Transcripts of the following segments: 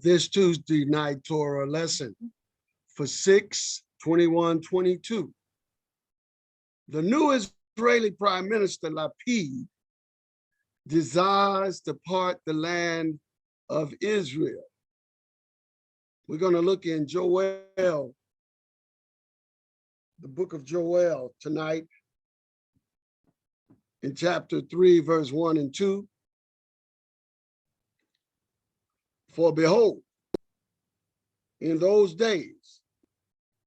This Tuesday night Torah lesson for 6/21/22. The new Israeli Prime Minister Lapid desires to part the land of Israel. We're going to look in Joel, the book of Joel tonight, in chapter 3, verse 1 and 2. For behold, in those days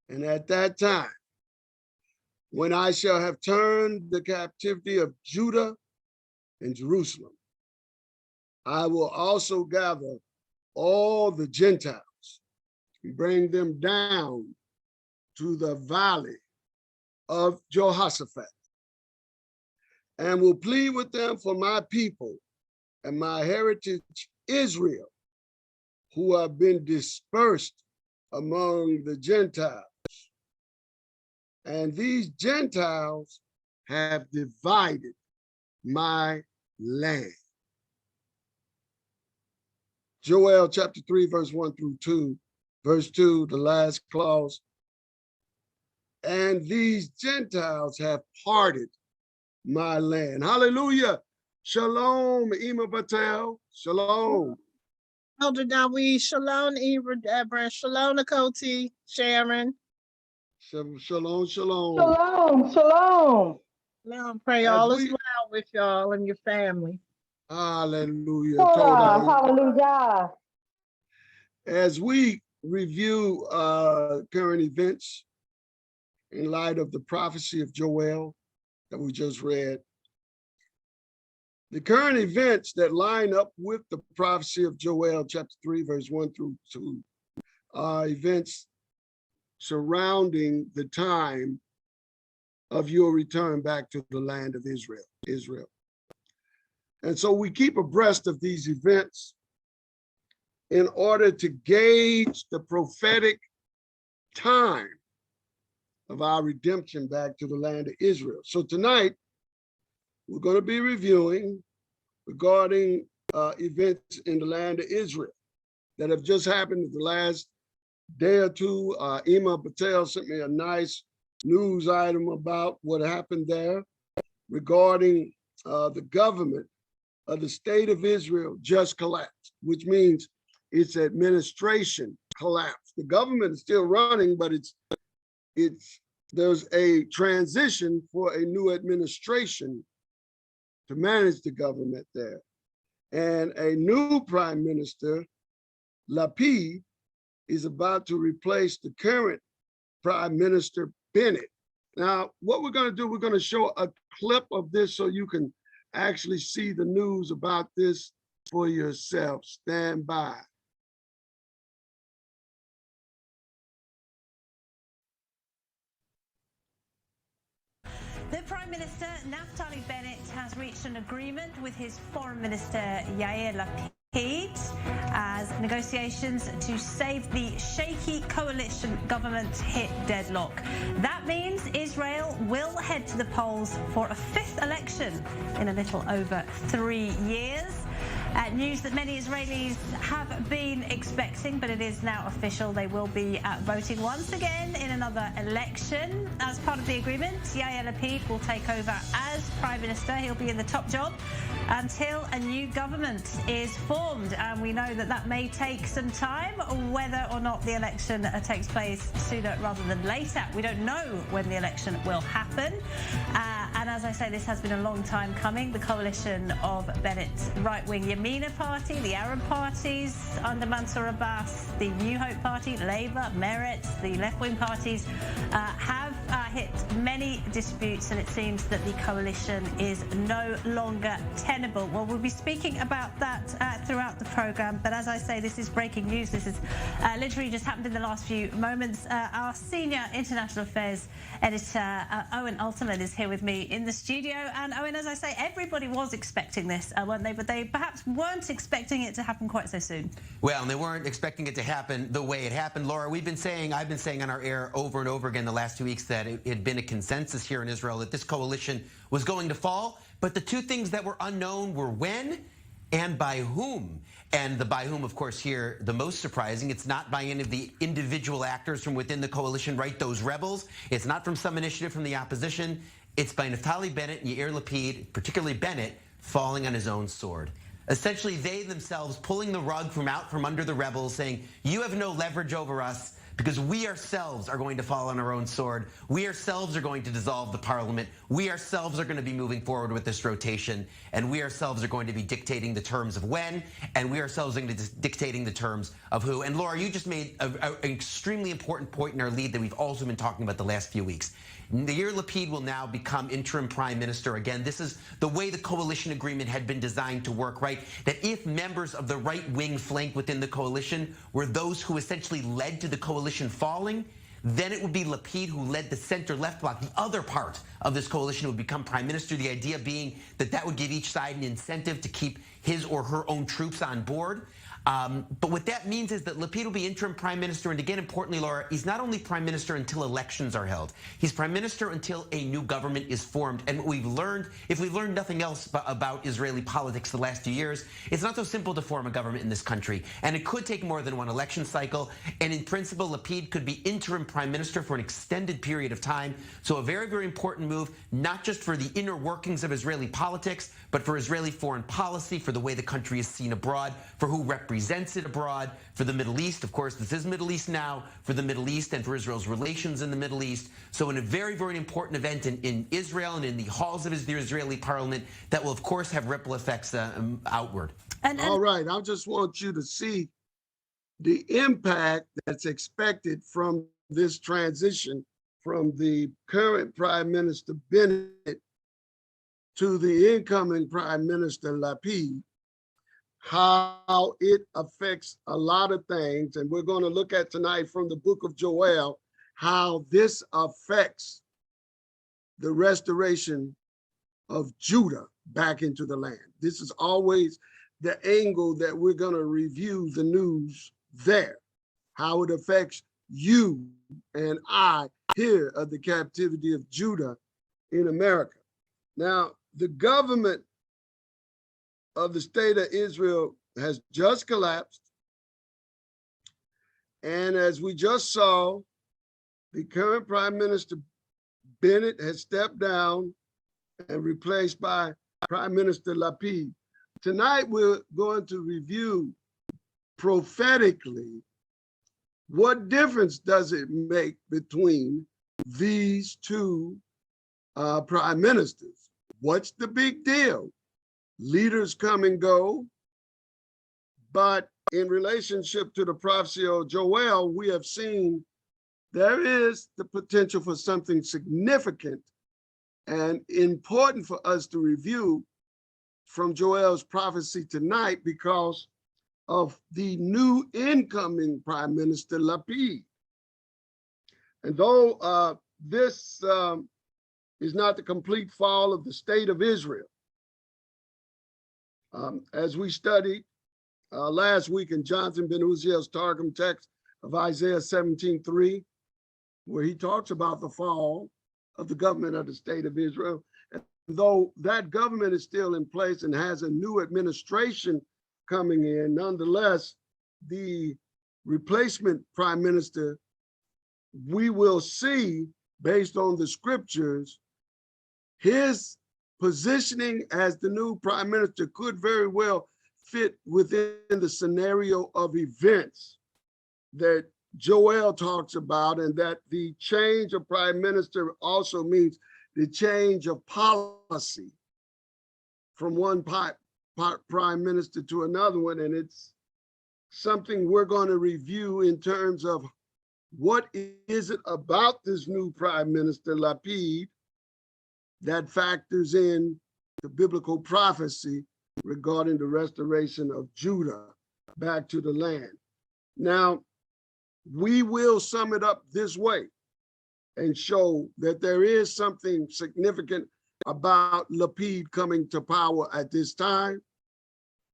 and at that time, when I shall have turned the captivity of Judah and Jerusalem, I will also gather all the Gentiles and bring them down to the valley of Jehoshaphat, and will plead with them for my people and my heritage Israel, who have been dispersed among the Gentiles. And these Gentiles have divided my land. Joel chapter 3, verse 1 through 2, verse 2, the last clause. And these Gentiles have parted my land. Hallelujah. Shalom, Ima Batel. Shalom. Elder Dawid, shalom, Deborah, shalom, Nakoti, Sharon. Shalom, shalom. Shalom, shalom. Now pray all is well with y'all and your family. Hallelujah. Hallelujah. As we review current events in light of the prophecy of Joel that we just read, the current events that line up with the prophecy of Joel chapter 3, verse 1 through 2 are events surrounding the time of your return back to the land of Israel. And so we keep abreast of these events in order to gauge the prophetic time of our redemption back to the land of Israel. So tonight, we're going to be reviewing regarding events in the land of Israel that have just happened in the last day or two. Ima Patel sent me a nice news item about what happened there regarding the government of the state of Israel just collapsed, which means its administration collapsed. The government is still running, but there's a transition for a new administration to manage the government there. And a new prime minister, Lapid, is about to replace the current prime minister, Bennett. Now, what we're going to do, we're going to show a clip of this so you can actually see the news about this for yourself. Stand by. The Prime Minister, Naftali Bennett, has reached an agreement with his Foreign Minister, Yair Lapid, as negotiations to save the shaky coalition government hit deadlock. That means Israel will head to the polls for a fifth election in a little over 3 years. News that many Israelis have been expecting, but it is now official. They will be voting once again in another election. As part of the agreement, Yair Lapid will take over as Prime Minister. He'll be in the top job until a new government is formed. And we know that that may take some time, whether or not the election takes place sooner rather than later. We don't know when the election will happen. And as I say, this has been a long time coming. The coalition of Bennett's right-wing Yamina party, the Arab parties under Mansour Abbas, the New Hope party, Labour, Meretz, the left-wing parties have hit many disputes, and it seems that the coalition is no longer tenable. Well, we'll be speaking about that throughout the programme, but as I say, this is breaking news. This is literally just happened in the last few moments. Our senior international affairs editor, Owen Alterman, is here with me in the studio. And Owen, as I say, everybody was expecting this, weren't they? But they perhaps weren't expecting it to happen quite so soon. Well, and they weren't expecting it to happen the way it happened. Laura, I've been saying on our air over and over again the last 2 weeks that it had been a consensus here in Israel that this coalition was going to fall. But the two things that were unknown were when and by whom. And the by whom, of course, here, the most surprising, it's not by any of the individual actors from within the coalition, right, those rebels. It's not from some initiative from the opposition. It's by Naftali Bennett and Yair Lapid, particularly Bennett, falling on his own sword. Essentially, they themselves pulling the rug from out from under the rebels, saying, you have no leverage over us, because we ourselves are going to fall on our own sword. We ourselves are going to dissolve the parliament. We ourselves are going to be moving forward with this rotation. And we ourselves are going to be dictating the terms of when. And we ourselves are going to be dictating the terms of who. And Laura, you just made an extremely important point in our lead that we've also been talking about the last few weeks. Yair Lapid will now become interim prime minister again. This is the way the coalition agreement had been designed to work, right? That if members of the right-wing flank within the coalition were those who essentially led to the coalition falling, then it would be Lapid who led the center-left bloc. The other part of this coalition would become prime minister, the idea being that that would give each side an incentive to keep his or her own troops on board. But what that means is that Lapid will be interim prime minister. And again, importantly, Laura, he's not only prime minister until elections are held. He's prime minister until a new government is formed. And what we've learned, if we've learned nothing else about Israeli politics the last few years, it's not so simple to form a government in this country. And it could take more than one election cycle. And in principle, Lapid could be interim prime minister for an extended period of time. So a very, very important move, not just for the inner workings of Israeli politics, but for Israeli foreign policy, for the way the country is seen abroad, for who represents it abroad, for the Middle East. Of course, this is Middle East now, for the Middle East and for Israel's relations in the Middle East. So in a very, very important event in Israel and in the halls of the Israeli parliament that will, of course, have ripple effects outward. All right, I just want you to see the impact that's expected from this transition from the current Prime Minister Bennett to the incoming Prime Minister Lapid, how it affects a lot of things. And we're going to look at tonight from the book of Joel, how this affects the restoration of Judah back into the land. This is always the angle that we're going to review the news there, how it affects you and I here of the captivity of Judah in America. Now, the government of the state of Israel has just collapsed. And as we just saw, the current Prime Minister Bennett has stepped down and replaced by Prime Minister Lapid. Tonight, we're going to review prophetically what difference does it make between these two prime ministers. What's the big deal? Leaders come and go, but in relationship to the prophecy of Joel, we have seen there is the potential for something significant and important for us to review from Joel's prophecy tonight because of the new incoming Prime Minister Lapid. And though this is not the complete fall of the state of Israel, as we studied last week in Jonathan Ben Uziel's Targum text of Isaiah 17:3, where he talks about the fall of the government of the state of Israel. And though that government is still in place and has a new administration coming in, nonetheless, the replacement prime minister, we will see, based on the scriptures, his positioning as the new prime minister could very well fit within the scenario of events that Joel talks about, and that the change of prime minister also means the change of policy from one prime minister to another one. And it's something we're going to review in terms of what is it about this new prime minister Lapid that factors in the biblical prophecy regarding the restoration of Judah back to the land. Now, we will sum it up this way and show that there is something significant about Lapid coming to power at this time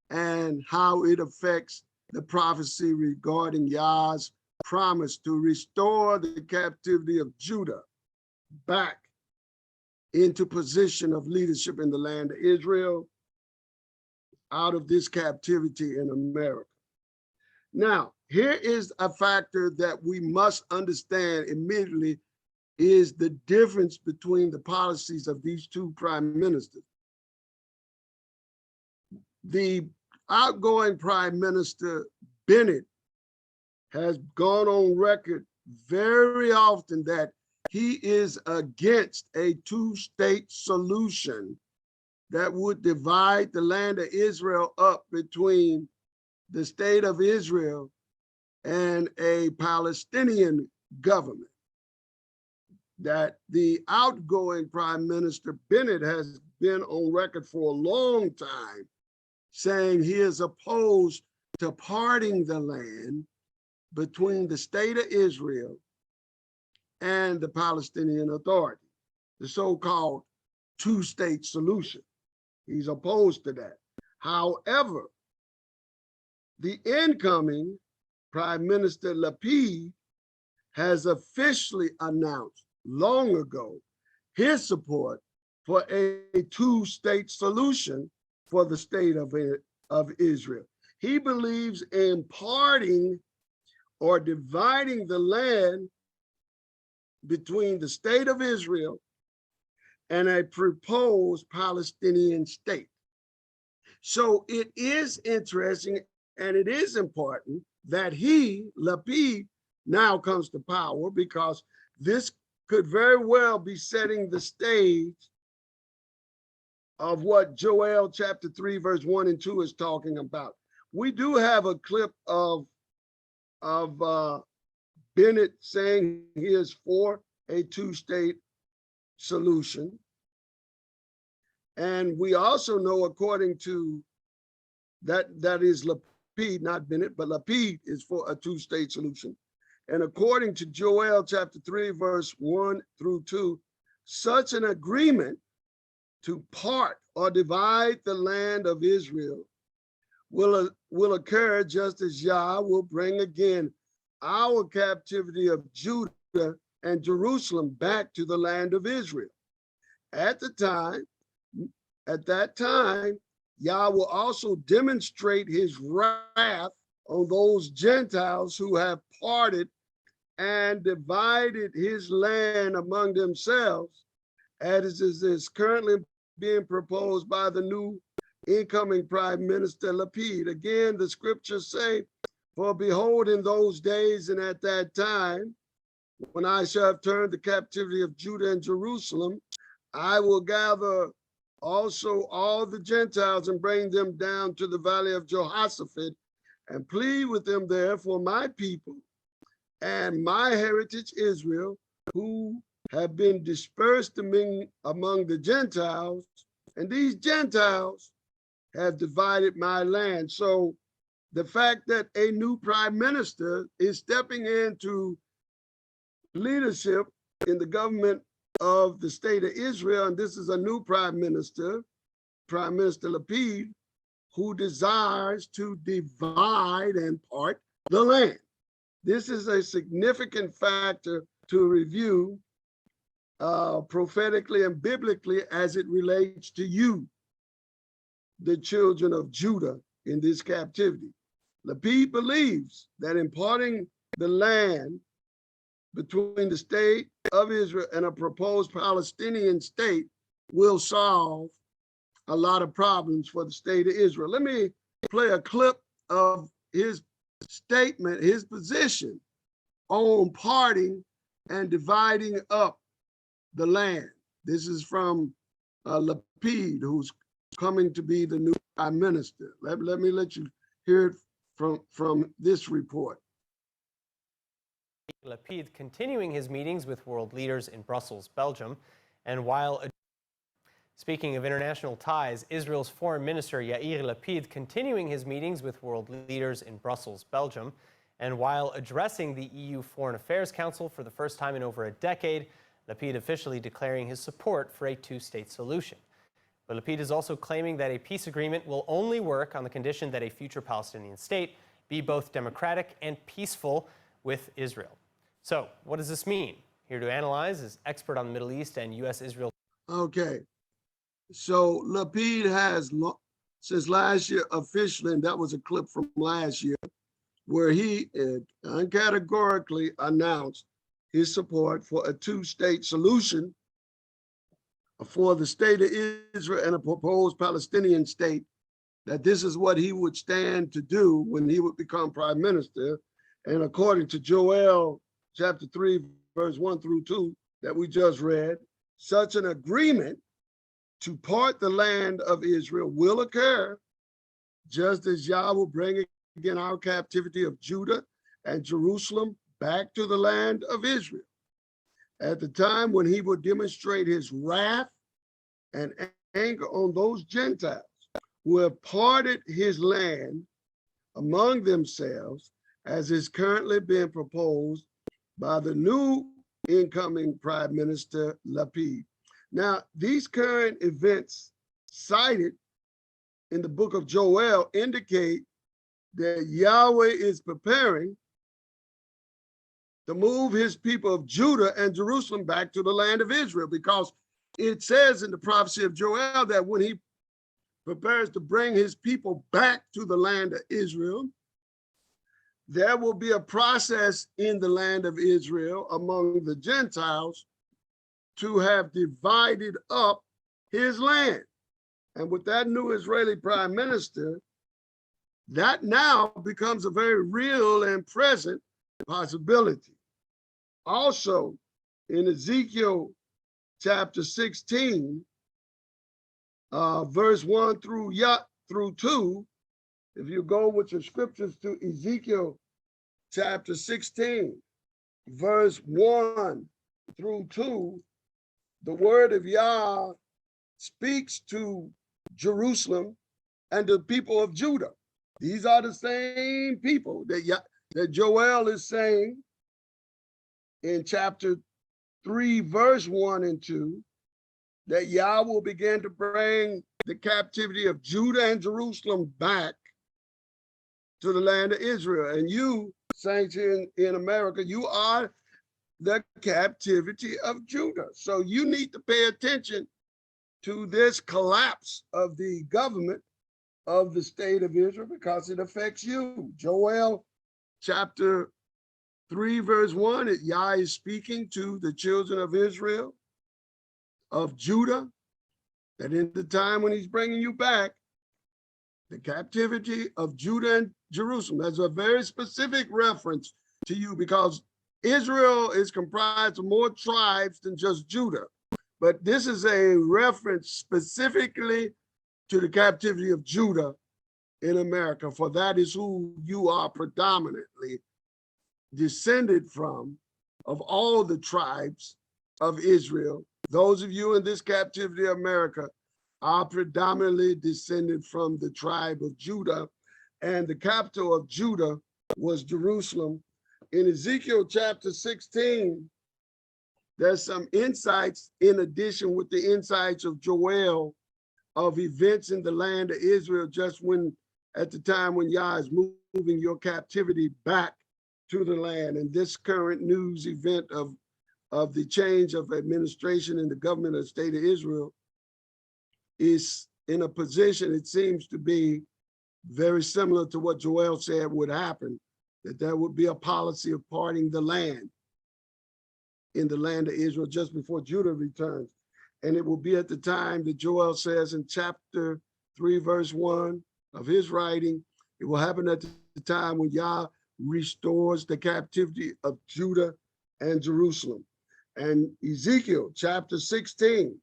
and how it affects the prophecy regarding Yah's promise to restore the captivity of Judah back into position of leadership in the land of Israel. out of this captivity in America. Now, here is a factor that we must understand immediately is the difference between the policies of these two prime ministers. The outgoing Prime Minister Bennett has gone on record very often that he is against a two-state solution that would divide the land of Israel up between the state of Israel and a Palestinian government. That the outgoing Prime Minister Bennett has been on record for a long time saying he is opposed to parting the land between the state of Israel and the Palestinian Authority, the so-called two-state solution. He's opposed to that. However, the incoming Prime Minister Lapid has officially announced long ago his support for a two-state solution for the state of Israel. He believes in parting or dividing the land between the state of Israel and a proposed Palestinian state. So it is interesting and it is important that he, Lapid, now comes to power, because this could very well be setting the stage of what Joel chapter 3, verse 1 and 2 is talking about. We do have a clip of Bennett saying he is for a two-state solution. And we also know, according to that is Lapid, not Bennett, but Lapid is for a two-state solution. And according to Joel chapter 3, verse 1 through 2, such an agreement to part or divide the land of Israel will occur just as Yah will bring again our captivity of Judah and Jerusalem back to the land of Israel. At that time, Yah will also demonstrate his wrath on those Gentiles who have parted and divided his land among themselves, as is currently being proposed by the new incoming Prime Minister Lapid. Again, the scriptures say, for behold, in those days and at that time, when I shall have turned the captivity of Judah and Jerusalem, I will gather also all the Gentiles and bring them down to the valley of Jehoshaphat and plead with them there for my people and my heritage Israel, who have been dispersed among the Gentiles, and these Gentiles have divided my land. So the fact that a new prime minister is stepping into leadership in the government of the state of Israel, and this is a new Prime Minister Lapid, who desires to divide and part the land. This is a significant factor to review prophetically and biblically as it relates to you, the children of Judah in this captivity. Lapid believes that imparting the land between the state of Israel and a proposed Palestinian state will solve a lot of problems for the state of Israel. Let me play a clip of his statement, his position on parting and dividing up the land. This is from Lapid, who's coming to be the new prime minister. Let me let you hear it from this report. Lapid continuing his meetings with world leaders in Brussels, Belgium, and while speaking of international ties, Israel's Foreign Minister Yair Lapid continuing his meetings with world leaders in Brussels, Belgium, and while addressing the EU Foreign Affairs Council for the first time in over a decade, Lapid officially declaring his support for a two-state solution. But Lapid is also claiming that a peace agreement will only work on the condition that a future Palestinian state be both democratic and peaceful with Israel. So what does this mean? Here to analyze is expert on the Middle East and U.S.-Israel. Okay, so Lapid has since last year officially, and that was a clip from last year, where he uncategorically announced his support for a two-state solution for the state of Israel and a proposed Palestinian state, that this is what he would stand to do when he would become prime minister. And according to Joel chapter 3, verse 1 through 2 that we just read, such an agreement to part the land of Israel will occur, just as Yah will bring again our captivity of Judah and Jerusalem back to the land of Israel, at the time when he will demonstrate his wrath and anger on those Gentiles who have parted his land among themselves, as is currently being proposed by the new incoming Prime Minister Lapid. Now, these current events cited in the book of Joel indicate that Yahweh is preparing to move his people of Judah and Jerusalem back to the land of Israel, because it says in the prophecy of Joel that when he prepares to bring his people back to the land of Israel, there will be a process in the land of Israel among the Gentiles to have divided up his land. And with that new Israeli prime minister, that now becomes a very real and present possibility. Also, in Ezekiel chapter 16, verse 1 through 2, if you go with your scriptures to Ezekiel chapter 16, verse 1 through 2, the word of Yah speaks to Jerusalem and the people of Judah. These are the same people that Joel is saying in chapter 3, verse 1 and 2, that Yah will begin to bring the captivity of Judah and Jerusalem back to the land of Israel. And you, saints in America, you are the captivity of Judah. So you need to pay attention to this collapse of the government of the state of Israel, because it affects you. Joel chapter 3, verse 1, Yah is speaking to the children of Israel, of Judah, that in the time when he's bringing you back, the captivity of Judah and Jerusalem. That's a very specific reference to you, because Israel is comprised of more tribes than just Judah. But this is a reference specifically to the captivity of Judah in America, for that is who you are predominantly descended from, of all the tribes of Israel. Those of you in this captivity of America are predominantly descended from the tribe of Judah, and the capital of Judah was Jerusalem. In Ezekiel chapter 16, there's some insights in addition with the insights of Joel of events in the land of Israel, just when at the time when Yah is moving your captivity back to the land. And this current news event of the change of administration in the government of the state of Israel is in a position, it seems to be very similar to what Joel said would happen, that there would be a policy of parting the land in the land of Israel just before Judah returns. And it will be at the time that Joel says in chapter 3, verse 1 of his writing, it will happen at the time when Yah restores the captivity of Judah and Jerusalem. And Ezekiel chapter 16,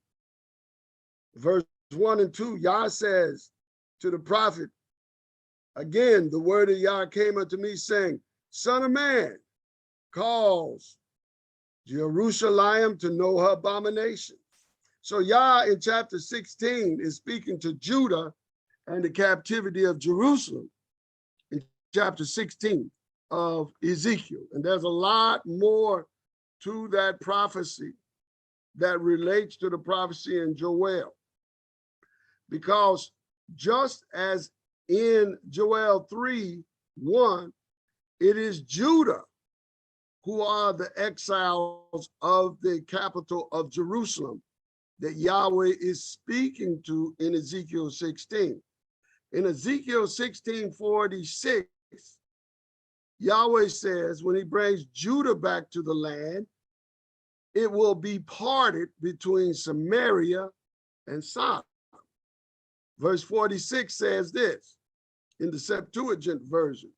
verse 1 and 2, Yah says to the prophet, again, the word of Yah came unto me saying, Son of man, cause Jerusalem to know her abomination. So Yah in chapter 16 is speaking to Judah and the captivity of Jerusalem in chapter 16 of Ezekiel. And there's a lot more to that prophecy that relates to the prophecy in Joel. Because just as in Joel 3:1, it is Judah who are the exiles of the capital of Jerusalem that Yahweh is speaking to in Ezekiel 16. In Ezekiel 16:46, Yahweh says, when he brings Judah back to the land, it will be parted between Samaria and Sodom. Verse 46 says this in the Septuagint version: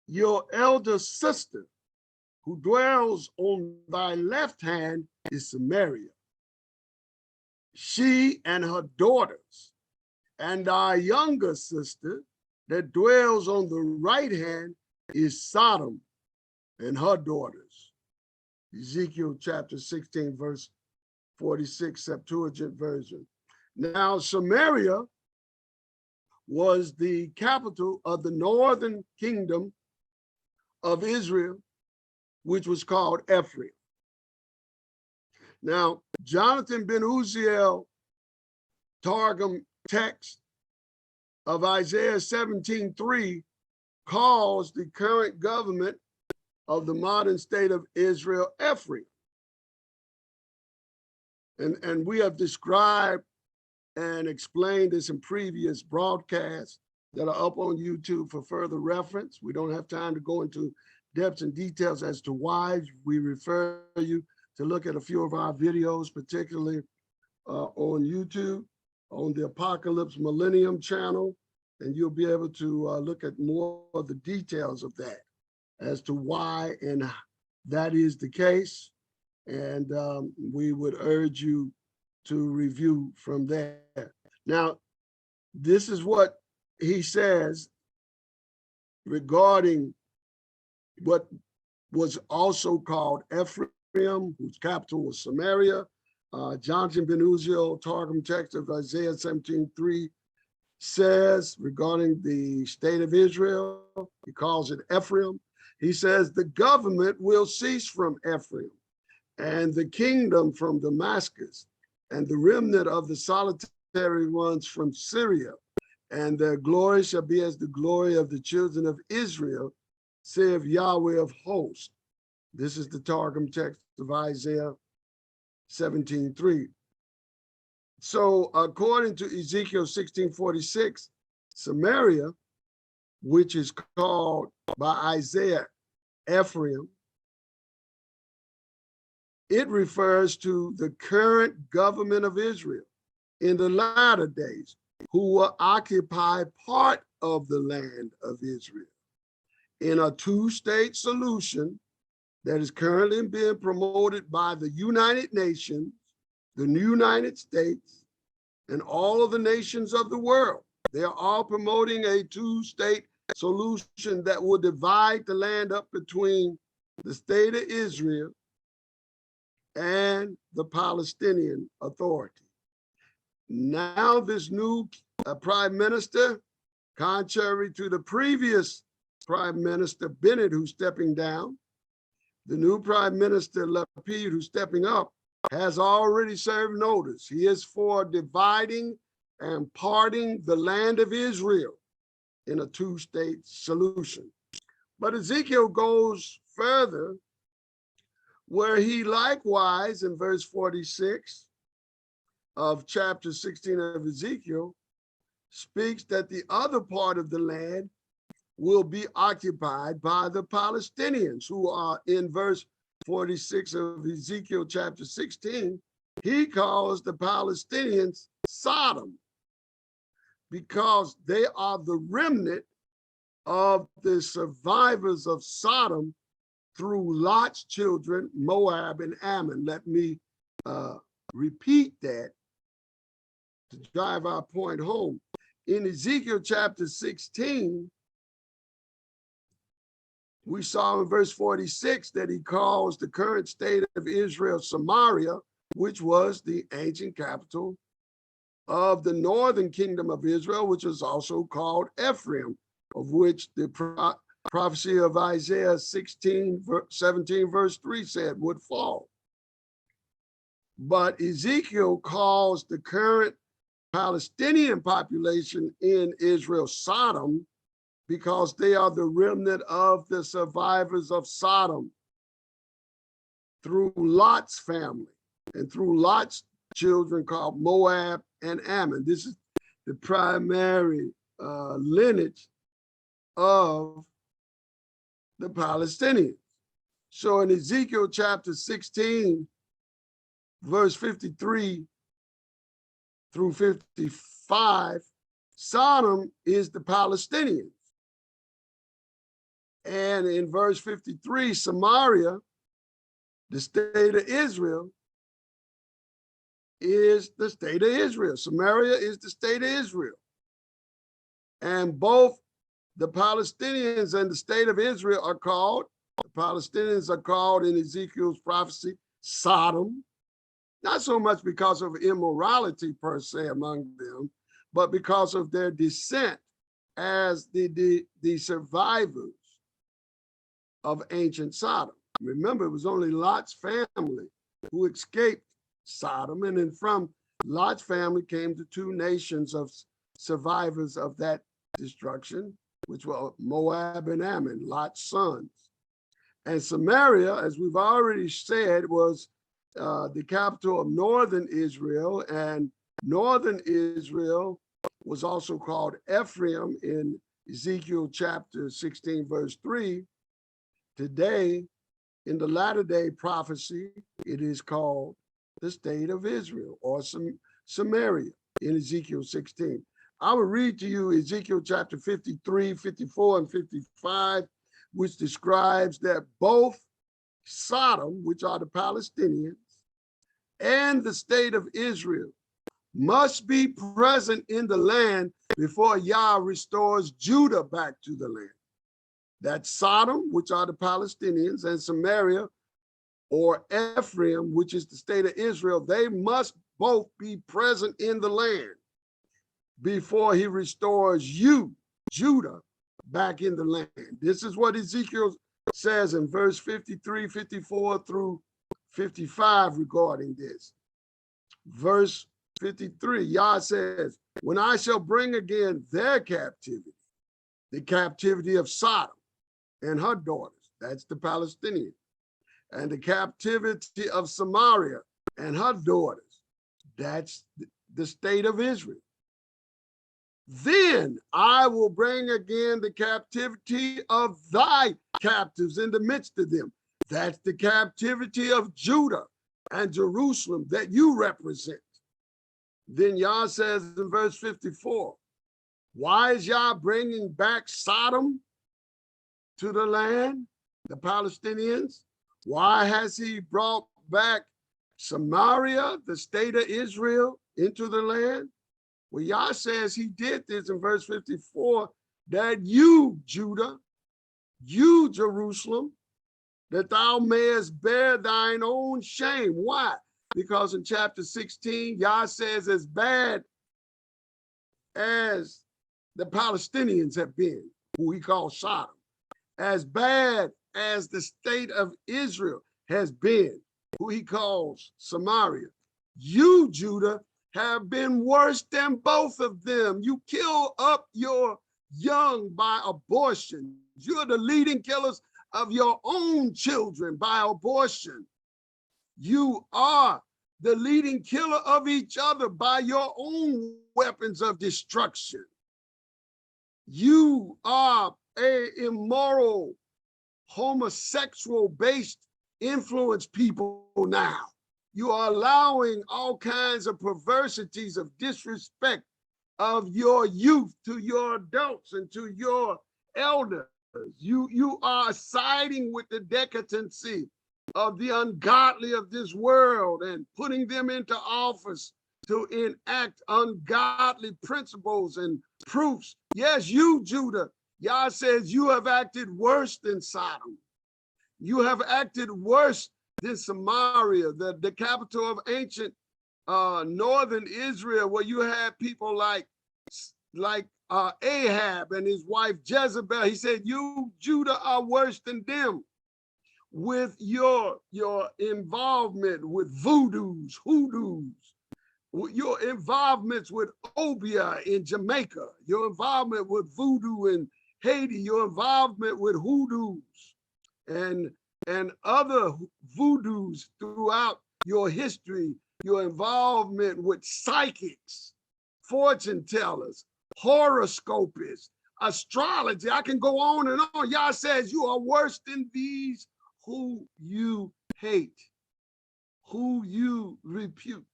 your elder sister who dwells on thy left hand is Samaria, she and her daughters, and thy younger sister that dwells on the right hand is Sodom and her daughters. Ezekiel chapter 16, verse 46, Septuagint version. Now, Samaria was the capital of the northern kingdom of Israel, which was called Ephraim. Now, Jonathan ben Uziel Targum text of Isaiah 17:3 calls the current government of the modern state of Israel Ephraim. And we have described and explained this in previous broadcasts that are up on YouTube for further reference. We don't have time to go into depths and details as to why. We refer you to look at a few of our videos, particularly on YouTube, on the Apocalypse Millennium channel, and you'll be able to look at more of the details of that as to why and that is the case. And we would urge you to review from there. Now, this is what he says regarding what was also called Ephraim, whose capital was Samaria. Jonathan ben Uziel, Targum text of Isaiah 17:3 says regarding the state of Israel, he calls it Ephraim. He says the government will cease from Ephraim and the kingdom from Damascus, and the remnant of the solitary ones from Syria, and their glory shall be as the glory of the children of Israel, saith Yahweh of hosts. This is the Targum text of Isaiah 17:3. So according to Ezekiel 16:46, Samaria, which is called by Isaiah Ephraim, it refers to the current government of Israel in the latter days, who will occupy part of the land of Israel in a two-state solution that is currently being promoted by the United Nations, the United States, and all of the nations of the world. They are all promoting a two-state solution that will divide the land up between the state of Israel and the Palestinian Authority. Now this new prime minister, contrary to the previous prime minister Bennett, who's stepping down, the new prime minister Lapid, who's stepping up, has already served notice. He is for dividing and parting the land of Israel in a two-state solution. But Ezekiel goes further, where he likewise, in verse 46 of chapter 16 of Ezekiel, speaks that the other part of the land will be occupied by the Palestinians, who are in verse 46 of Ezekiel chapter 16. He calls the Palestinians Sodom, because they are the remnant of the survivors of Sodom through Lot's children, Moab and Ammon. Let me repeat that to drive our point home. In Ezekiel chapter 16, we saw in verse 46 that he calls the current state of Israel Samaria, which was the ancient capital of the northern kingdom of Israel, which was also called Ephraim, of which the prophecy of Isaiah 17 verse 3 said would fall. But Ezekiel calls the current Palestinian population in Israel Sodom, because they are the remnant of the survivors of Sodom through Lot's family and through Lot's children called Moab and Ammon. This is the primary lineage of the Palestinians. So in Ezekiel chapter 16, verse 53 through 55, Sodom is the Palestinians. And in verse 53, Samaria, the state of Israel, is the state of Israel. Samaria is the state of Israel. And both the Palestinians and the state of Israel are called, the Palestinians are called in Ezekiel's prophecy, Sodom, not so much because of immorality per se among them, but because of their descent as the survivors of ancient Sodom. Remember, it was only Lot's family who escaped Sodom, and then from Lot's family came the two nations of survivors of that destruction, which were Moab and Ammon, Lot's sons. And Samaria, as we've already said, was the capital of northern Israel, and northern Israel was also called Ephraim in Ezekiel chapter 16, verse 3. Today, in the latter day prophecy, it is called the state of Israel, or Samaria in Ezekiel 16. I will read to you Ezekiel chapter 53, 54, and 55, which describes that both Sodom, which are the Palestinians, and the state of Israel must be present in the land before Yah restores Judah back to the land. That Sodom, which are the Palestinians, and Samaria, or Ephraim, which is the state of Israel, they must both be present in the land before he restores you, Judah, back in the land. This is what Ezekiel says in verse 53, 54 through 55 regarding this. Verse 53, Yah says, when I shall bring again their captivity, the captivity of Sodom and her daughters, that's the Palestinians, and the captivity of Samaria and her daughters, that's the state of Israel. Then I will bring again the captivity of thy captives in the midst of them. That's the captivity of Judah and Jerusalem that you represent. Then Yah says in verse 54, why is Yah bringing back Sodom to the land, the Palestinians? Why has he brought back Samaria, the state of Israel, into the land? Well, Yah says he did this in verse 54, that you, Judah, you, Jerusalem, that thou mayest bear thine own shame. Why? Because in chapter 16, Yah says, as bad as the Palestinians have been, who he calls Sodom, as bad as the state of Israel has been, who he calls Samaria, you, Judah, have been worse than both of them. You kill up your young by abortion. You're the leading killers of your own children by abortion. You are the leading killer of each other by your own weapons of destruction. You are a immoral, homosexual-based influence people now. You are allowing all kinds of perversities of disrespect of your youth to your adults and to your elders. You are siding with the decadency of the ungodly of this world and putting them into office to enact ungodly principles and proofs. Yes, you, Judah, Yah says you have acted worse than Sodom. You have acted worse than Samaria, the capital of ancient northern Israel, where you had people like Ahab and his wife Jezebel. He said, you, Judah, are worse than them with your involvement with hoodoos, your involvements with Obia in Jamaica, your involvement with voodoo in Haiti, your involvement with hoodoos and other voodoos throughout your history, your involvement with psychics, fortune tellers, horoscopists, astrology. I can go on and on. Yah says you are worse than these who you hate, who you repute,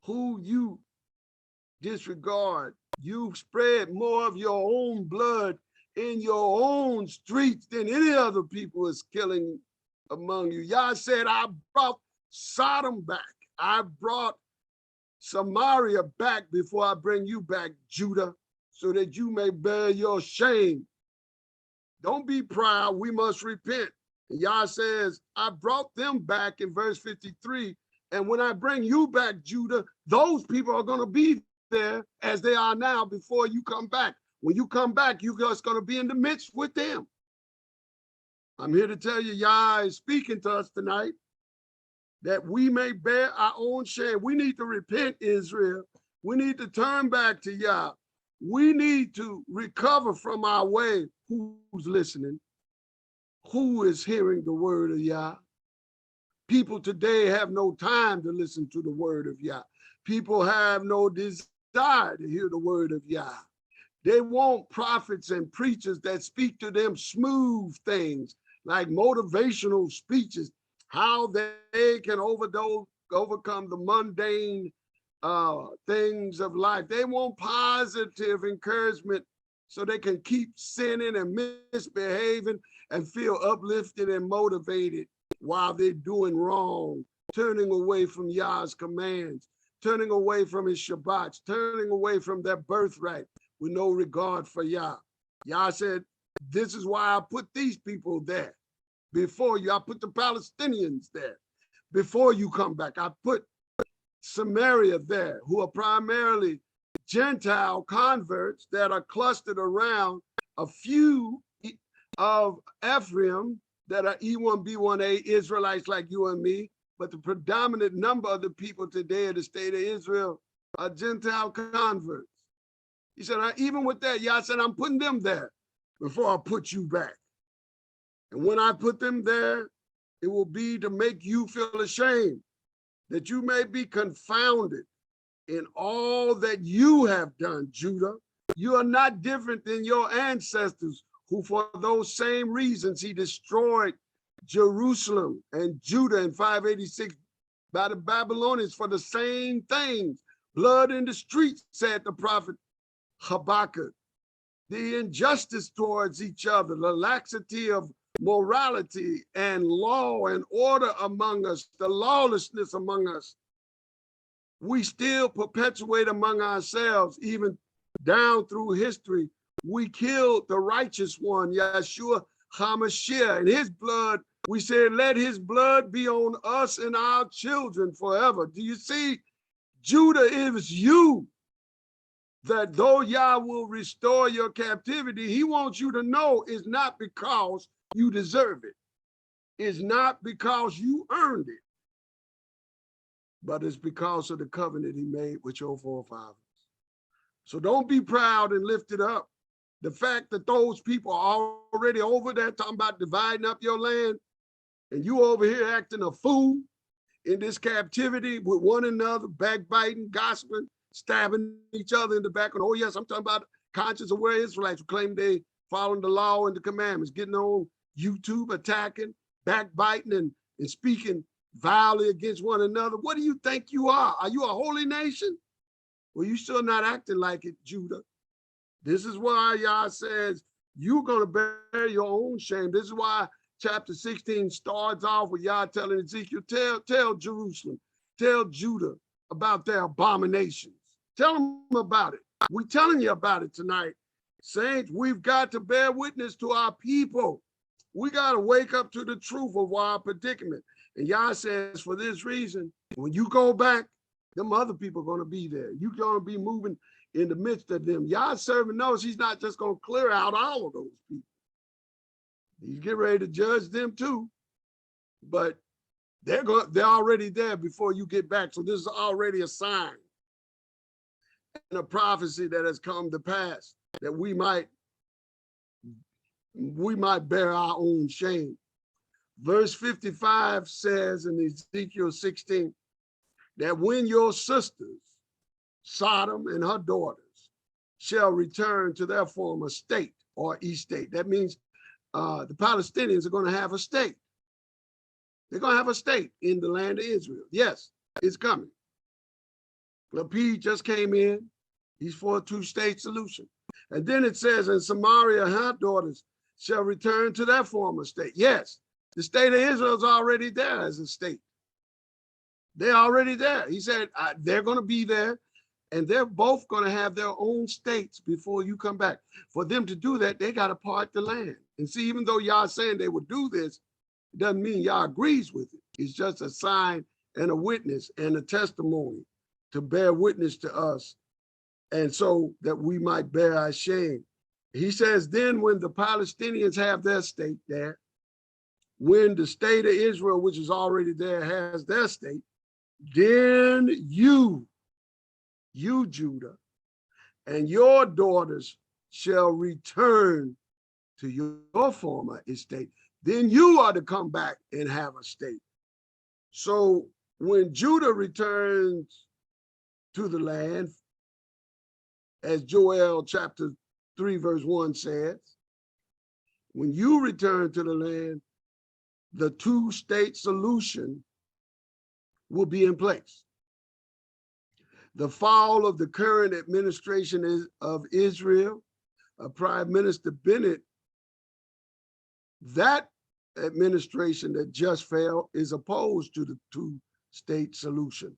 who you disregard. You spread more of your own blood in your own streets than any other people is killing among you. Yah said, I brought Sodom back. I brought Samaria back before I bring you back, Judah, so that you may bear your shame. Don't be proud. We must repent. And Yah says, I brought them back in verse 53. And when I bring you back, Judah, those people are going to be there as they are now before you come back. When you come back, you're just going to be in the midst with them. I'm here to tell you, Yah is speaking to us tonight that we may bear our own shame. We need to repent, Israel. We need to turn back to Yah. We need to recover from our way. Who's listening? Who is hearing the word of Yah? People today have no time to listen to the word of Yah. People have no desire to hear the word of Yah. They want prophets and preachers that speak to them smooth things like motivational speeches, how they can overcome the mundane things of life. They want positive encouragement so they can keep sinning and misbehaving and feel uplifted and motivated while they're doing wrong, turning away from Yah's commands, turning away from his Shabbats, turning away from their birthright with no regard for Yah. Yah said, this is why I put these people there before you. I put the Palestinians there before you come back. I put Samaria there, who are primarily Gentile converts that are clustered around a few of Ephraim that are E1B1A Israelites like you and me, but the predominant number of the people today in the state of Israel are Gentile converts. He said, even with that, Yah said, I'm putting them there before I put you back. And when I put them there, it will be to make you feel ashamed, that you may be confounded in all that you have done, Judah. You are not different than your ancestors, who for those same reasons he destroyed Jerusalem and Judah in 586 by the Babylonians for the same things. Blood in the streets, said the prophet Habakkuk. The injustice towards each other, the laxity of morality and law and order among us, the lawlessness among us, we still perpetuate among ourselves, even down through history. We killed the righteous one, Yeshua HaMashiach, and his blood, we said, let his blood be on us and our children forever. Do you see, Judah, it was you that though Yah will restore your captivity, he wants you to know it's not because you deserve it. It's not because you earned it, but it's because of the covenant he made with your forefathers. So don't be proud and lift it up. The fact that those people are already over there talking about dividing up your land, and you over here acting a fool in this captivity with one another, backbiting, gossiping, stabbing each other in the back. And oh yes, I'm talking about conscious aware Israelites who claim they following the law and the commandments, getting on YouTube, attacking, backbiting, and speaking vilely against one another. What do you think you are? Are you a holy nation? Well, you still not acting like it, Judah. This is why Yah says you're going to bear your own shame. This is why chapter 16 starts off with Yah telling Ezekiel, tell Jerusalem, tell Judah about their abominations. Tell them about it. We're telling you about it tonight. Saints, we've got to bear witness to our people. We got to wake up to the truth of our predicament. And Yah says, for this reason, when you go back, them other people are going to be there. You're going to be moving in the midst of them. Yah's servant knows he's not just going to clear out all of those people. He's getting ready to judge them too. But they're already there before you get back. So this is already a sign and a prophecy that has come to pass, that we might bear our own shame. Verse 55 says in Ezekiel 16 that when your sisters, Sodom and her daughters, shall return to their former state or estate. That means the Palestinians are going to have a state. They're going to have a state in the land of Israel. Yes, it's coming. Lapid just came in. He's for a two-state solution. And then it says, and Samaria, her daughters shall return to their former state. Yes, the state of Israel is already there as a state. They're already there. He said they're going to be there, and they're both going to have their own states before you come back. For them to do that, they got to part the land. And see, even though y'all saying they would do this, it doesn't mean y'all agrees with it. It's just a sign and a witness and a testimony to bear witness to us, and so that we might bear our shame. He says, then when the Palestinians have their state there, when the state of Israel, which is already there, has their state, then you, Judah, and your daughters shall return to your former estate. Then you are to come back and have a state. So when Judah returns to the land, as Joel chapter 3 verse 1 says, when you return to the land, the two-state solution will be in place. The fall of the current administration of Israel, Prime Minister Bennett, that administration that just fell is opposed to the two-state solution.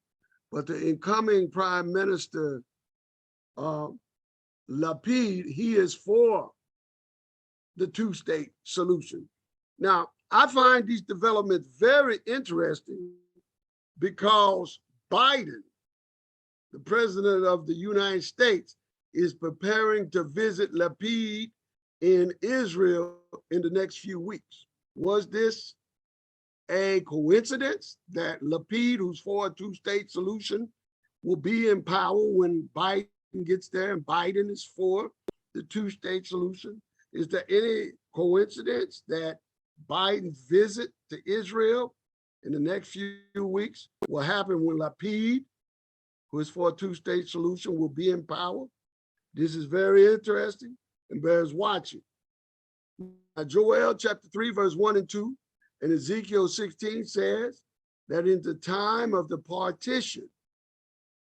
But the incoming Prime Minister Lapid, he is for the two-state solution. Now, I find these developments very interesting because Biden, the president of the United States, is preparing to visit Lapid in Israel in the next few weeks. Was this a coincidence that Lapid, who's for a two-state solution, will be in power when Biden gets there and Biden is for the two-state solution? Is there any coincidence that Biden's visit to Israel in the next few weeks will happen when Lapid, who is for a two-state solution, will be in power? This is very interesting and bears watching. Now, Joel chapter 3, verse 1 and 2, and Ezekiel 16 says that in the time of the partition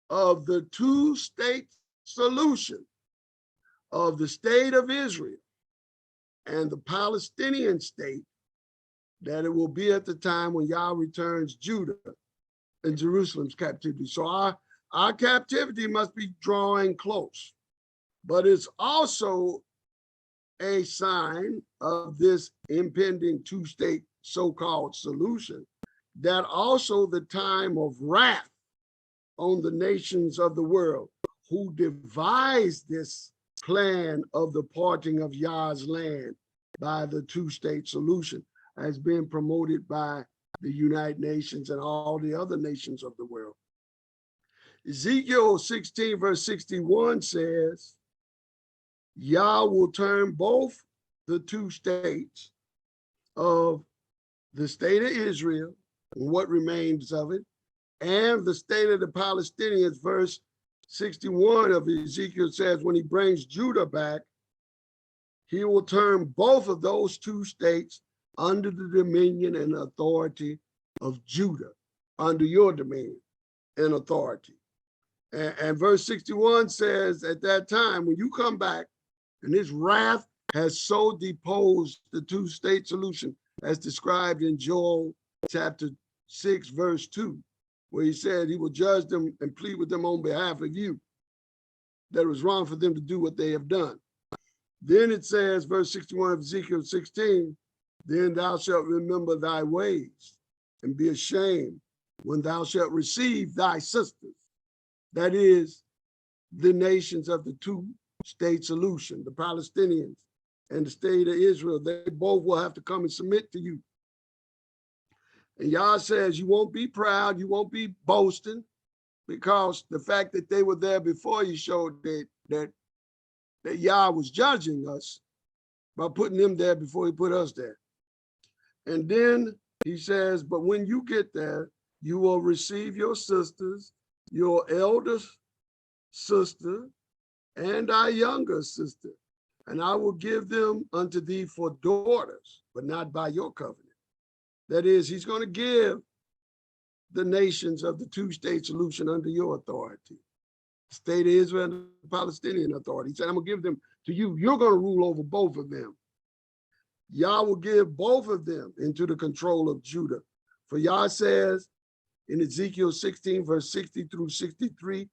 of the two-state solution of the state of Israel and the Palestinian state, that it will be at the time when Yah returns Judah and Jerusalem's captivity. So our captivity must be drawing close, but it's also a sign of this impending two-state so-called solution, that also the time of wrath on the nations of the world who devised this plan of the parting of Yah's land by the two-state solution has been promoted by the United Nations and all the other nations of the world. Ezekiel 16 verse 61 says, Yah will turn both the two states of the state of Israel and what remains of it, and the state of the Palestinians. Verse 61 of Ezekiel says, when he brings Judah back, he will turn both of those two states under the dominion and authority of Judah, under your dominion and authority. And verse 61 says, at that time, when you come back, and his wrath has so deposed the two-state solution as described in Joel chapter 6, verse 2, where he said he will judge them and plead with them on behalf of you, that it was wrong for them to do what they have done. Then it says, verse 61 of Ezekiel 16, then thou shalt remember thy ways and be ashamed when thou shalt receive thy sisters. That is, the nations of the two-state solution, the Palestinians and the state of Israel, they both will have to come and submit to you. And Yah says, you won't be proud, you won't be boasting, because the fact that they were there before you showed that Yah was judging us by putting them there before he put us there. And then he says, but when you get there, you will receive your sisters, your eldest sister, and thy younger sister, and I will give them unto thee for daughters, but not by your covenant. That is, he's going to give the nations of the two-state solution under your authority. The state of Israel and the Palestinian authority. He said, I'm going to give them to you. You're going to rule over both of them. Yah will give both of them into the control of Judah. For Yah says in Ezekiel 16, verse 60 through 63,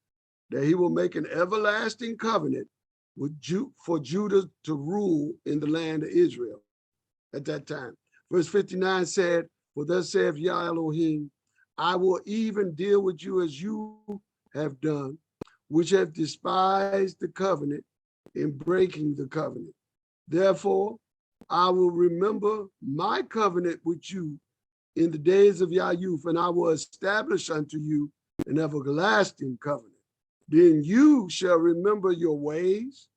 that he will make an everlasting covenant with for Judah to rule in the land of Israel at that time. Verse 59 said, for thus saith Yah Elohim, I will even deal with you as you have done, which have despised the covenant in breaking the covenant. Therefore, I will remember my covenant with you in the days of your youth, and I will establish unto you an everlasting covenant. Then you shall remember your ways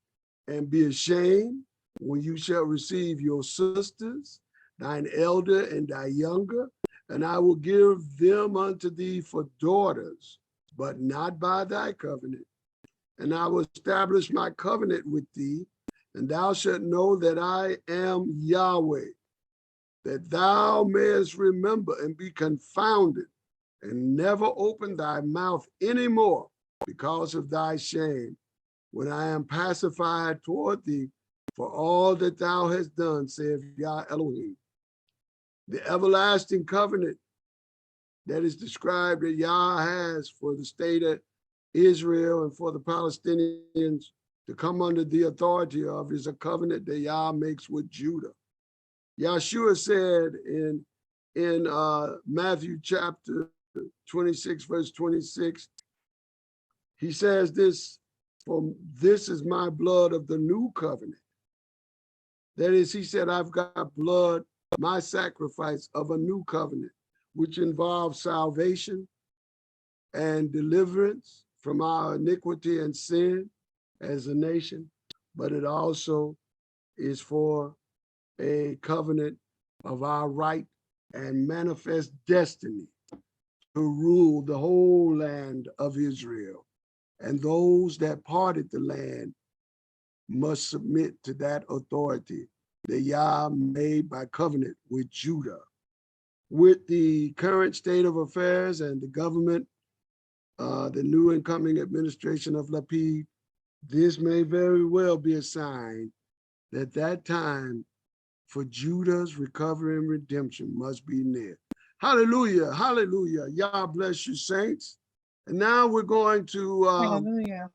and be ashamed when you shall receive your sisters, thine elder and thy younger, and I will give them unto thee for daughters, but not by thy covenant. And I will establish my covenant with thee, and thou shalt know that I am Yahweh, that thou mayest remember and be confounded, and never open thy mouth anymore because of thy shame, when I am pacified toward thee for all that thou hast done, saith Yah Elohim. The everlasting covenant that is described that Yah has for the state of Israel and for the Palestinians to come under the authority of is a covenant that Yah makes with Judah. Yahshua said in Matthew chapter 26, verse 26, he says this, for this is my blood of the new covenant. That is, he said, I've got blood, my sacrifice of a new covenant, which involves salvation and deliverance from our iniquity and sin as a nation, but it also is for a covenant of our right and manifest destiny to rule the whole land of Israel. And those that parted the land must submit to that authority that Yah made by covenant with Judah. With the current state of affairs and the government, the new incoming administration of Lapid, this may very well be a sign that that time for Judah's recovery and redemption must be near. Hallelujah, hallelujah. Yah bless you, saints. And now we're going to Hallelujah.